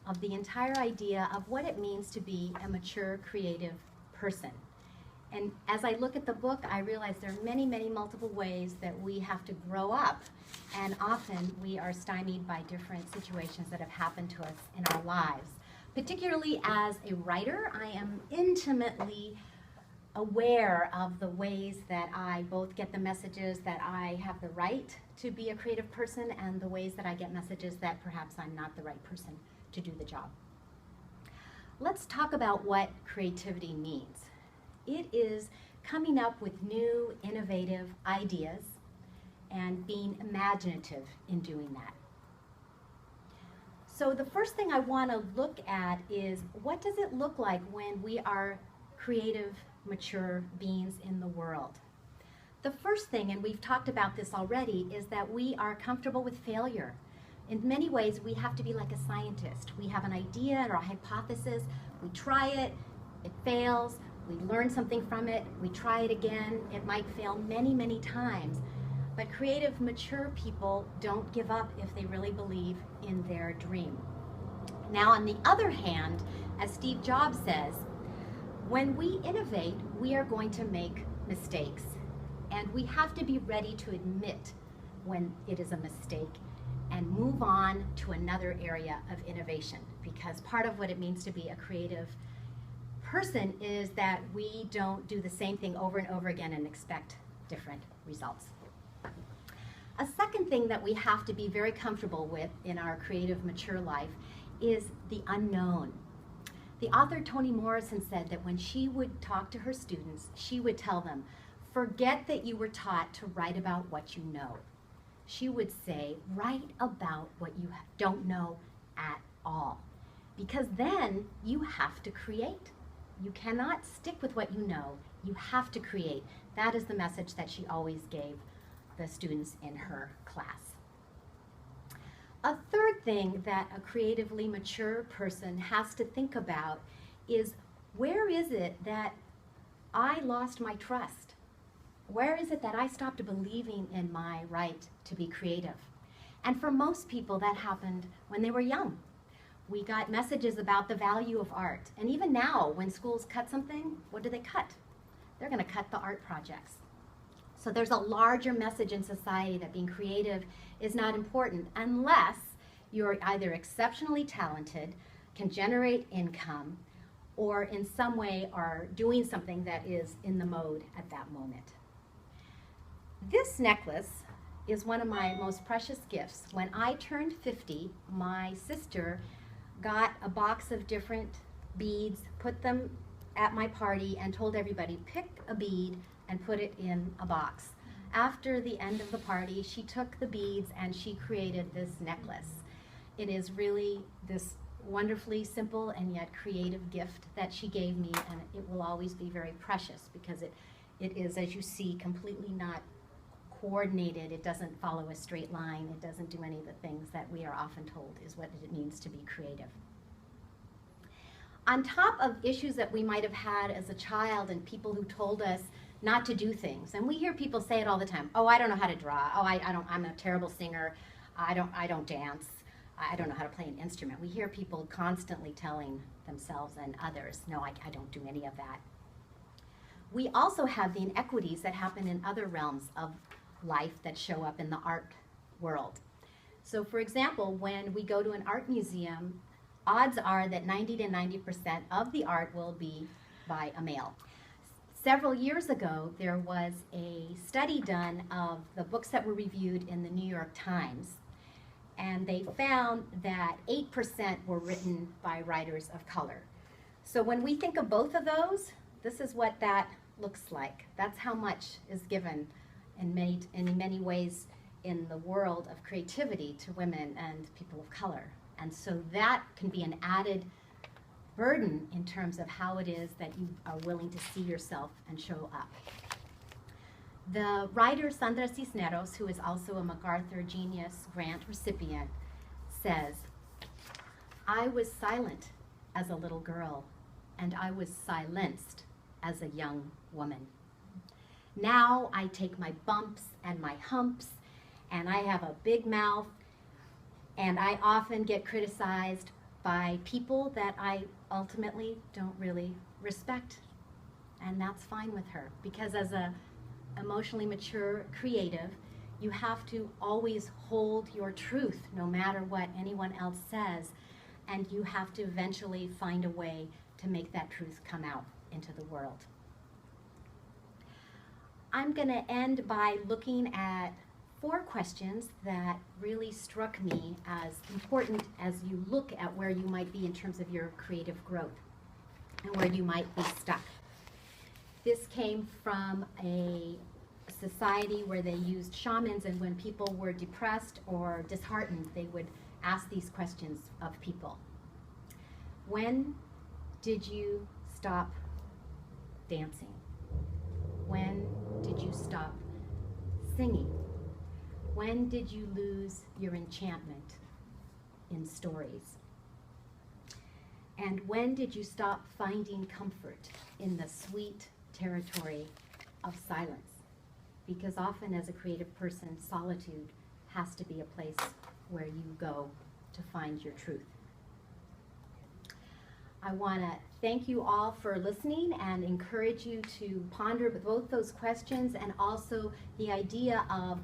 of the entire idea of what it means to be a mature, creative person. And as I look at the book, I realize there are many, many multiple ways that we have to grow up, and often we are stymied by different situations that have happened to us in our lives. Particularly as a writer, I am intimately aware of the ways that I both get the messages that I have the right to be a creative person and the ways that I get messages that perhaps I'm not the right person to do the job. Let's talk about what creativity means. It is coming up with new, innovative ideas and being imaginative in doing that. So the first thing I want to look at is, what does it look like when we are creative, mature beings in the world? The first thing, and we've talked about this already, is that we are comfortable with failure. In many ways, we have to be like a scientist. We have an idea or a hypothesis, we try it, it fails, we learn something from it, we try it again, it might fail many, many times. But creative, mature people don't give up if they really believe in their dream. Now, on the other hand, as Steve Jobs says, when we innovate, we are going to make mistakes. And we have to be ready to admit when it is a mistake and move on to another area of innovation. Because part of what it means to be a creative person is that we don't do the same thing over and over again and expect different results. A second thing that we have to be very comfortable with in our creative, mature life is the unknown. The author Toni Morrison said that when she would talk to her students, she would tell them, forget that you were taught to write about what you know. She would say, write about what you don't know at all. Because then you have to create. You cannot stick with what you know. You have to create. That is the message that she always gave the students in her class. A third thing that a creatively mature person has to think about is, where is it that I lost my trust? Where is it that I stopped believing in my right to be creative? And for most people, that happened when they were young. We got messages about the value of art. And even now, when schools cut something, what do they cut? They're going to cut the art projects. So there's a larger message in society that being creative is not important unless you're either exceptionally talented, can generate income, or in some way are doing something that is in the mode at that moment. This necklace is one of my most precious gifts. When I turned 50, my sister got a box of different beads, put them at my party, and told everybody, pick a bead and put it in a box. After the end of the party, she took the beads and she created this necklace. It is really this wonderfully simple and yet creative gift that she gave me, and it will always be very precious because it is, as you see, completely not coordinated. It doesn't follow a straight line. It doesn't do any of the things that we are often told is what it means to be creative. On top of issues that we might have had as a child and people who told us not to do things, and we hear people say it all the time, oh, I don't know how to draw, oh, I'm a terrible singer, I don't dance, I don't know how to play an instrument. We hear people constantly telling themselves and others, no, I don't do any of that. We also have the inequities that happen in other realms of life that show up in the art world. So for example, when we go to an art museum, odds are that 90 to 90% of the art will be by a male. Several years ago, there was a study done of the books that were reviewed in the New York Times, and they found that 8% were written by writers of color. So when we think of both of those, this is what that looks like. That's how much is given in many ways in the world of creativity to women and people of color. And so that can be an added burden in terms of how it is that you are willing to see yourself and show up. The writer Sandra Cisneros, who is also a MacArthur Genius Grant recipient, says, I was silent as a little girl, and I was silenced as a young woman. Now I take my bumps and my humps, and I have a big mouth, and I often get criticized by people that I ultimately don't really respect. And that's fine with her, because as a emotionally mature creative, you have to always hold your truth no matter what anyone else says, and you have to eventually find a way to make that truth come out into the world. I'm going to end by looking at 4 questions that really struck me as important as you look at where you might be in terms of your creative growth and where you might be stuck. This came from a society where they used shamans, and when people were depressed or disheartened, they would ask these questions of people. When did you stop dancing? When did you stop singing? When did you lose your enchantment in stories? And when did you stop finding comfort in the sweet territory of silence? Because often as a creative person, solitude has to be a place where you go to find your truth. I want to thank you all for listening and encourage you to ponder both those questions and also the idea of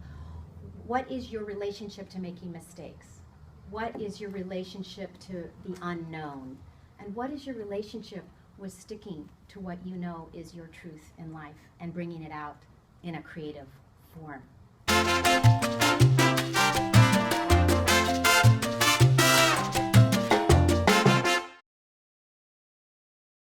what is your relationship to making mistakes? What is your relationship to the unknown? And what is your relationship with sticking to what you know is your truth in life and bringing it out in a creative form?